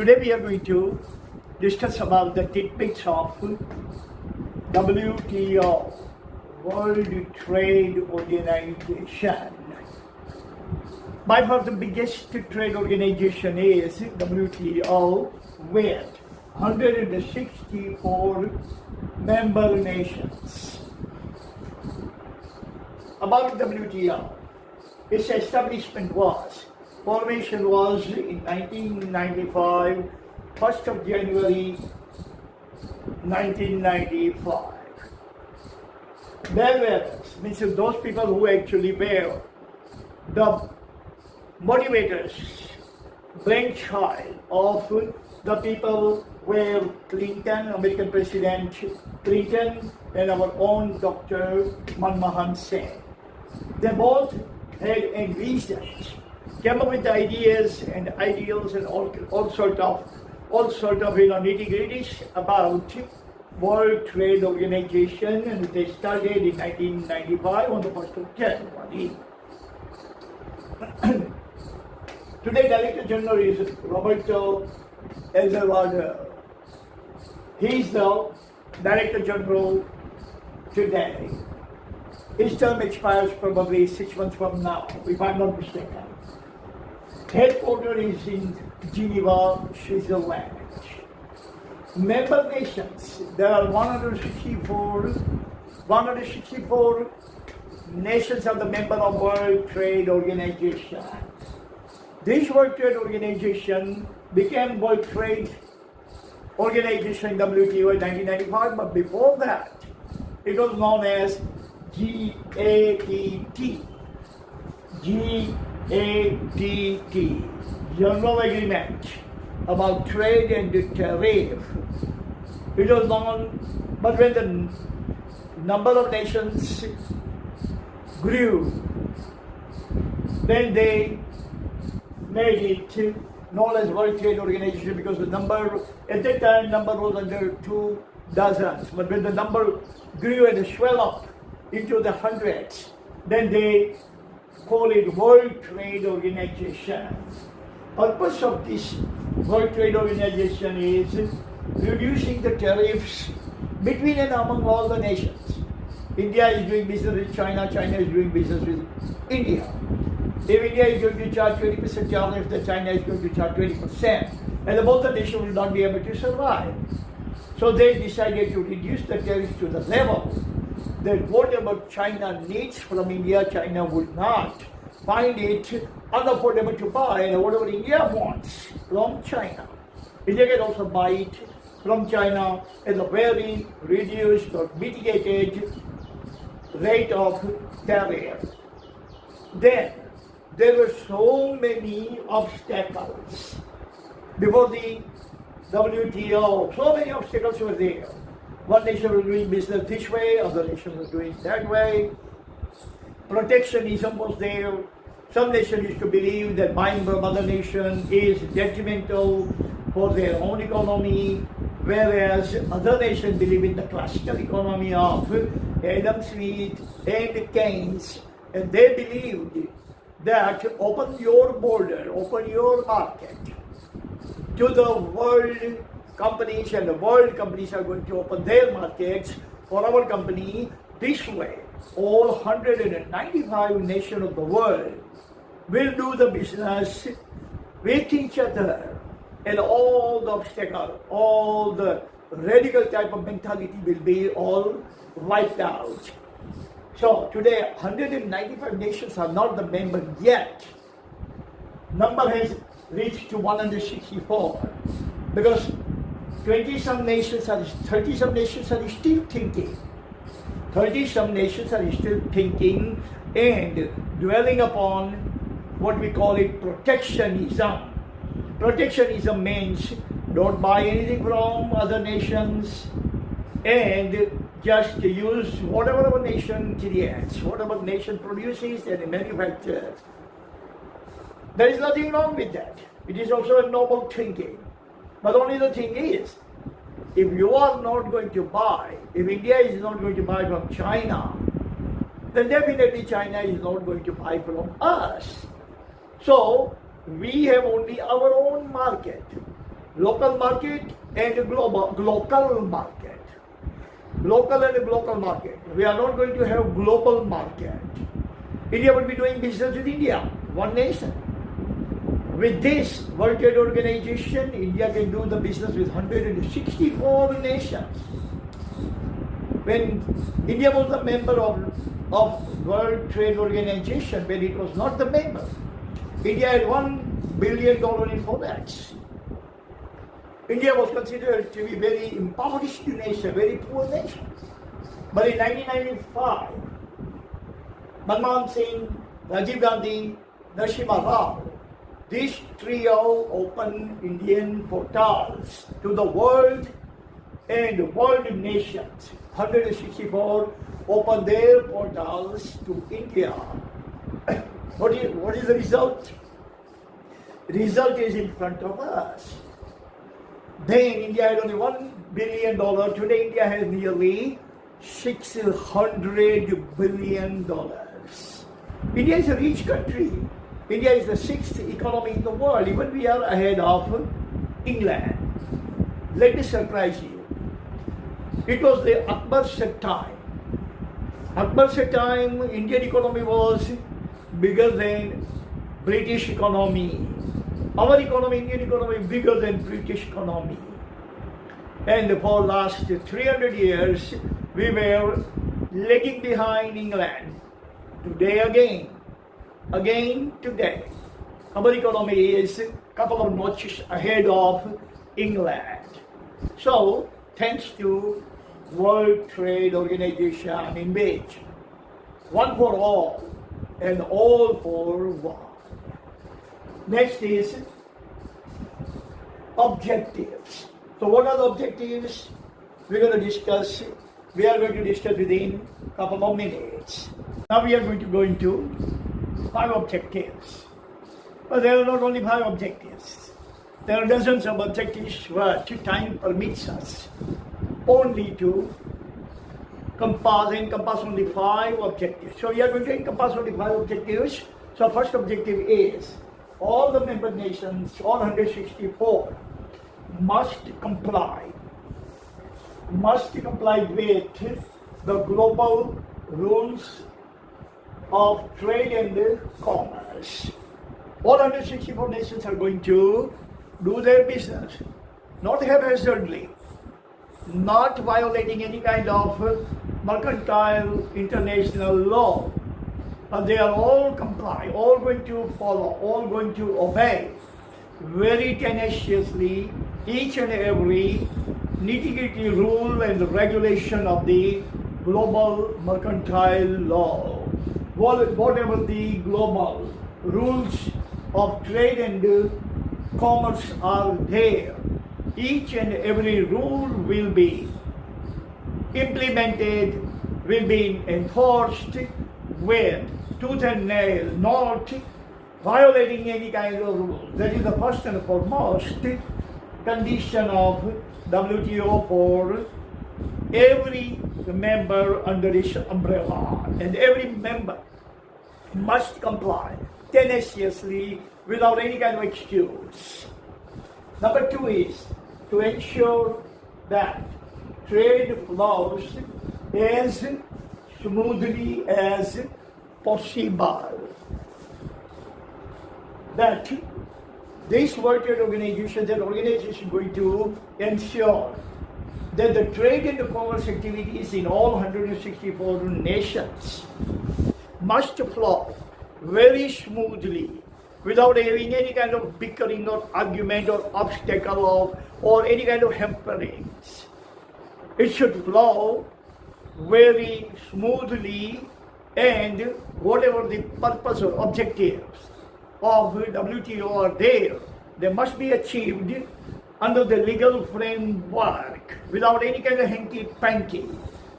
Today we are going to discuss about the tidbits of WTO, World Trade Organization. By far the biggest trade organization is WTO with 164 member nations. About WTO, its formation was in 1995, 1st of January 1995. Bellwethers means those people who actually were the motivators, brainchild of the people were Clinton, American President Clinton, and our own Dr. Manmohan Singh. They both had envisioned, came up with the ideas and ideals and all sort of nitty-gritties about World Trade Organization, and they started in 1995 on the 1st of January. Today, Director General is Roberto Azevedo. He is the Director General today. His term expires probably 6 months from now, if I'm not mistaken. Headquarters is in Geneva, Switzerland. Member nations, there are 164 nations are the member of World Trade Organization. This World Trade Organization became World Trade Organization WTO in 1995, but before that, it was known as GATT. GATT, General Agreement about Trade and Tariff. It was known, but when the number of nations grew, then they made it known as World Trade Organization, because the number, at that time, number was under 2 dozens. But when the number grew and swelled up into the hundreds, then they call it World Trade Organization. Purpose of this World Trade Organization is reducing the tariffs between and among all the nations. India is doing business with China, China is doing business with India. If India is going to charge 20% tariff, then China is going to charge 20%. And both the nations will not be able to survive. So they decided to reduce the tariffs to the level that whatever China needs from India, China would not find it unaffordable to buy, and whatever India wants from China, India can also buy it from China at a very reduced or mitigated rate of tariff. Then there were so many obstacles before the WTO, so many obstacles were there. One nation was doing business this way, other nation was doing that way. Protectionism was there. Some nations used to believe that buying from other nation is detrimental for their own economy, whereas other nations believe in the classical economy of Adam Smith and Keynes, and they believed that open your border, open your market to the world companies, and the world companies are going to open their markets for our company. This way, all 195 nations of the world will do the business with each other, and all the obstacles, all the radical type of mentality will be all wiped out. So today, 195 nations are not the member yet. Number has reached to 164 because 30-some nations are still thinking. 30-some nations are still thinking and dwelling upon what we call it protectionism. Protectionism means don't buy anything from other nations and just use whatever our nation creates, whatever nation produces and manufactures. There is nothing wrong with that. It is also a noble thinking. But only the thing is, if you are not going to buy, if India is not going to buy from China, then definitely China is not going to buy from us. So we have only our own market. local market and local market. Local and global market. We are not going to have global market. India will be doing business with India, one nation. With this World Trade Organization, India can do the business with 164 nations. When India was a member of World Trade Organization, when it was not the member, India had $1 billion in forex. India was considered to be very impoverished nation, very poor nation. But in 1995, Manmohan Singh, Rajiv Gandhi, Narasimha Rao, this trio opened Indian portals to the world, and world nations, 164, opened their portals to India. What is the result? The result is in front of us. Then India had only $1 billion. Today India has nearly $600 billion. India is a rich country. India is the 6th economy in the world. Even we are ahead of England. Let me surprise you. It was the Akbar's time. Akbar's time, Indian economy was bigger than British economy. Our economy, Indian economy, bigger than British economy. And for last 300 years, we were lagging behind England. Today again today, our economy is a couple of notches ahead of England. So, thanks to World Trade Organization, in which one for all and all for one. Next is objectives. So what are the objectives? We are going to discuss within a couple of minutes. Now we are going to go into 5 objectives. But there are not only 5 objectives. There are dozens of objectives, but time permits us only to encompass only 5 objectives. So we are going to encompass only 5 objectives. So first objective is all the member nations, all 164, must comply with the global rules of trade and commerce. All 164 nations are going to do their business, not haphazardly, not violating any kind of mercantile international law. But they are all going to follow, all going to obey very tenaciously each and every nitty-gritty rule and regulation of the global mercantile law. Whatever the global rules of trade and commerce are there, each and every rule will be implemented, will be enforced with tooth and nail, not violating any kind of rule. That is the first and foremost condition of WTO for every member under this umbrella. And every member must comply tenaciously without any kind of excuse. Number 2 is to ensure that trade flows as smoothly as possible. That this World Trade Organization, is going to ensure that the trade and the commerce activities in all 164 nations must flow very smoothly without having any kind of bickering or argument or obstacle or any kind of hamperings. It should flow very smoothly, and whatever the purpose or objectives of WTO are there, they must be achieved under the legal framework without any kind of hanky-panky,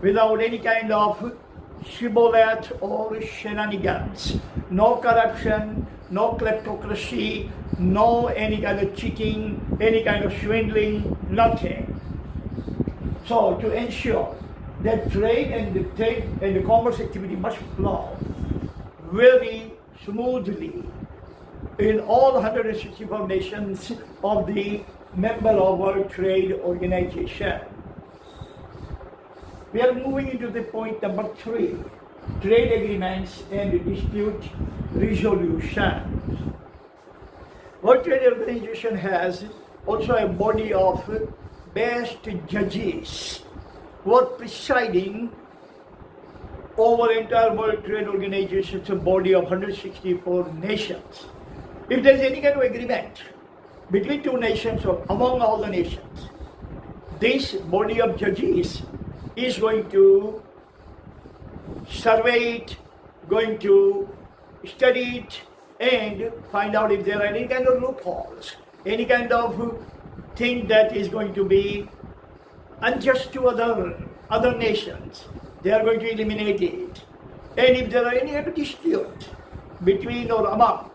without any kind of shibboleth or shenanigans. No corruption, no kleptocracy, no any kind of cheating, any kind of swindling, nothing. So to ensure that trade and the commerce activity must flow very smoothly in all 164 nations of the member of World Trade Organization. We are moving into the point number 3, trade agreements and dispute resolution. World Trade Organization has also a body of best judges who are presiding over entire World Trade Organization's body of 164 nations. If there is any kind of agreement between two nations or among all the nations, this body of judges is going to survey it, going to study it, and find out if there are any kind of loopholes, any kind of thing that is going to be unjust to other nations. They are going to eliminate it. And if there are any kind of dispute between or among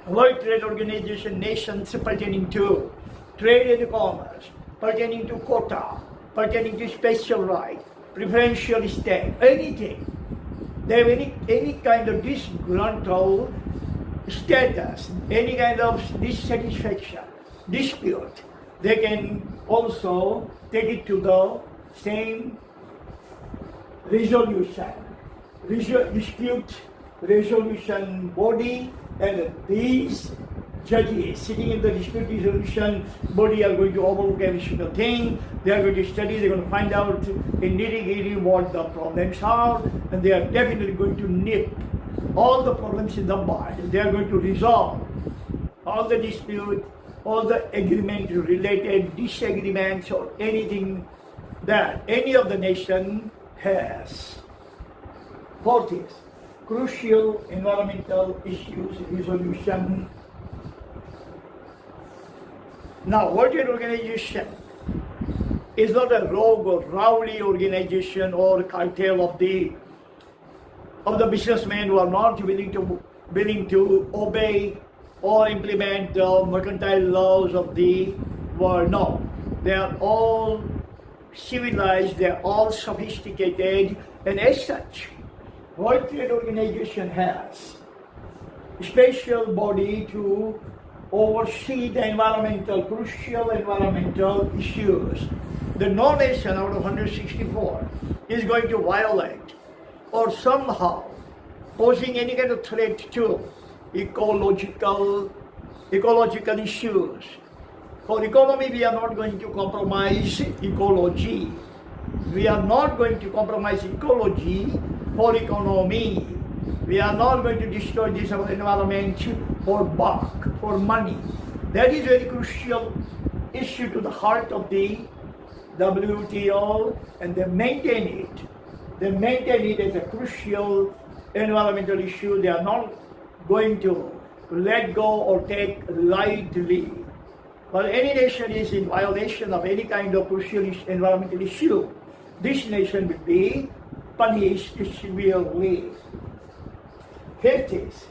World Trade Organization nations pertaining to trade and commerce, pertaining to quota, pertaining to special right, preferential state, anything, they have any kind of disgruntled status, any kind of dissatisfaction, dispute, they can also take it to the same dispute resolution body, and these judges sitting in the dispute resolution body are going to overlook every single thing. They are going to study, they are going to find out in nitty-gritty what the problems are, and they are definitely going to nip all the problems in the bud. They are going to resolve all the dispute, all the agreement related disagreements or anything that any of the nation has. Fourth is crucial environmental issues resolution. Now, World Trade Organization is not a rogue or rowdy organization or cartel of the businessmen who are not willing to obey or implement the mercantile laws of the world. No, they are all civilized, they are all sophisticated, and as such, World Trade Organization has a special body to oversee the crucial environmental issues. The no nation out of 164 is going to violate or somehow posing any kind of threat to ecological issues. For economy, we are not going to compromise ecology. We are not going to compromise ecology for economy. We are not going to destroy this environment for buck, for money. That is a very crucial issue to the heart of the WTO, and they maintain it. They maintain it as a crucial environmental issue. They are not going to let go or take lightly. But any nation is in violation of any kind of crucial environmental issue, this nation will be punished severely. Fifth is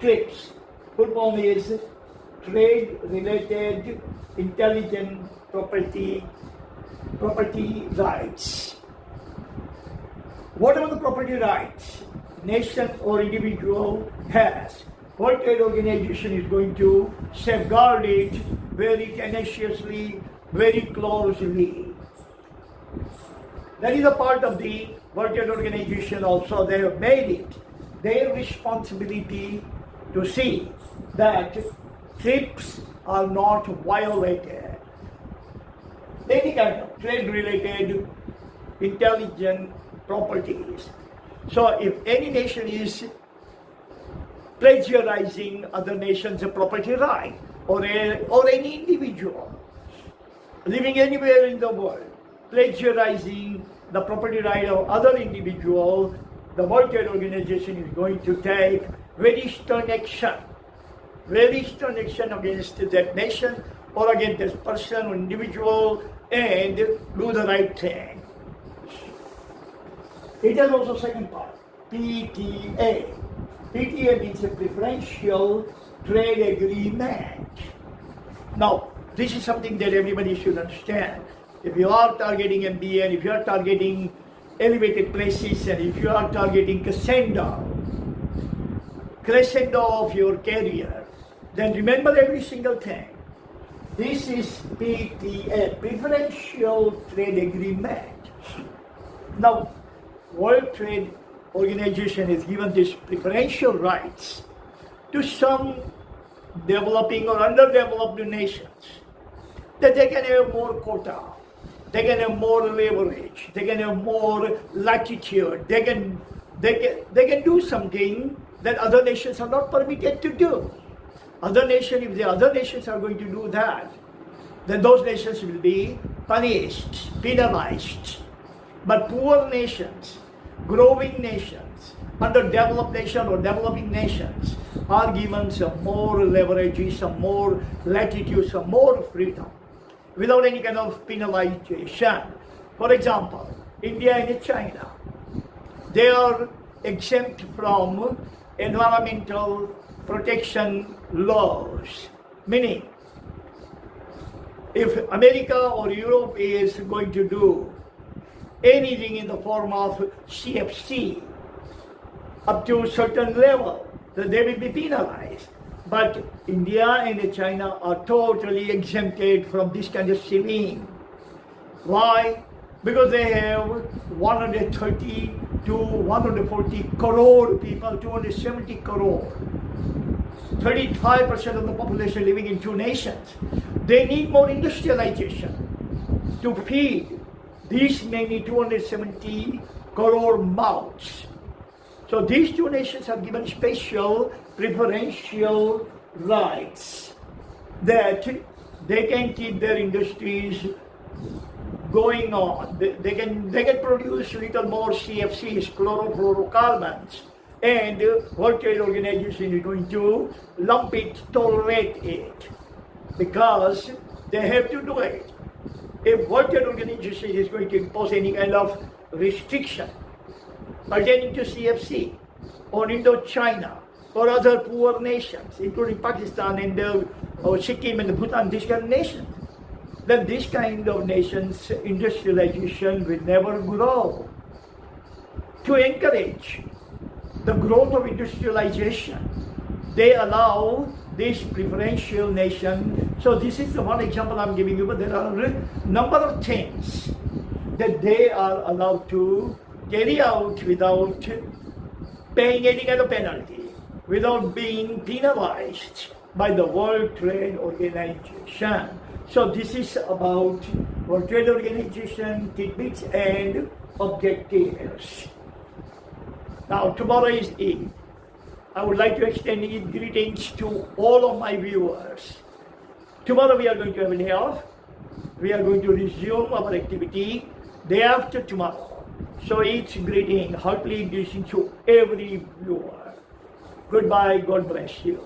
TRIPS. Full form is Trade-Related Intellectual Property Rights. Whatever the property rights nation or individual has, World Trade Organization is going to safeguard it very tenaciously, very closely. That is a part of the World Trade Organization also. They have made it their responsibility to see that TRIPS are not violated. Any kind of trade-related intelligent properties. So if any nation is plagiarizing other nations' property right, or any individual living anywhere in the world plagiarizing the property right of other individuals, the World Trade Organization is going to take very stern action against that nation or against that person or individual, and do the right thing. It has also second part, PTA. PTA means a Preferential Trade Agreement. Now, this is something that everybody should understand. If you are targeting MBA, and if you are targeting elevated places, and if you are targeting crescendo of your career, then remember every single thing. This is PTA, Preferential Trade Agreement. Now, World Trade Organization has given these preferential rights to some developing or underdeveloped nations, that they can have more quota, they can have more leverage, they can have more latitude, they can do something that other nations are not permitted to do. If the other nations are going to do that, then those nations will be punished, penalized. But poor nations, growing nations, underdeveloped nations or developing nations are given some more leverage, some more latitude, some more freedom, without any kind of penalization. For example, India and China, they are exempt from environmental protection laws, meaning if America or Europe is going to do anything in the form of CFC up to a certain level, then they will be penalized. But India and China are totally exempted from this kind of scheme. Why? Because they have 130 to 140 crore people, 270 crore. 35% of the population living in two nations. They need more industrialization to feed these many 270 crore mouths. So these two nations are given special preferential rights that they can keep their industries going on. They can produce little more CFCs, chlorofluorocarbons, and World Trade Organization is going to lump it, tolerate it, because they have to do it. If World Trade Organization is going to impose any kind of restriction pertaining to CFC on Indochina or other poor nations, including Pakistan and Sikkim and Bhutan, these kind of nations, then this kind of nations' industrialization will never grow. To encourage the growth of industrialization, they allow this preferential nation. So this is the one example I'm giving you, but there are a number of things that they are allowed to carry out without paying any kind of penalty, without being penalized by the World Trade Organization. So this is about World Trade Organization tidbits and objectives. Now tomorrow is Eid. I would like to extend Eid greetings to all of my viewers. Tomorrow we are going to have a day off. We are going to resume our activity day after tomorrow. So Eid's greeting, heartily greetings to every viewer. Goodbye, God bless you.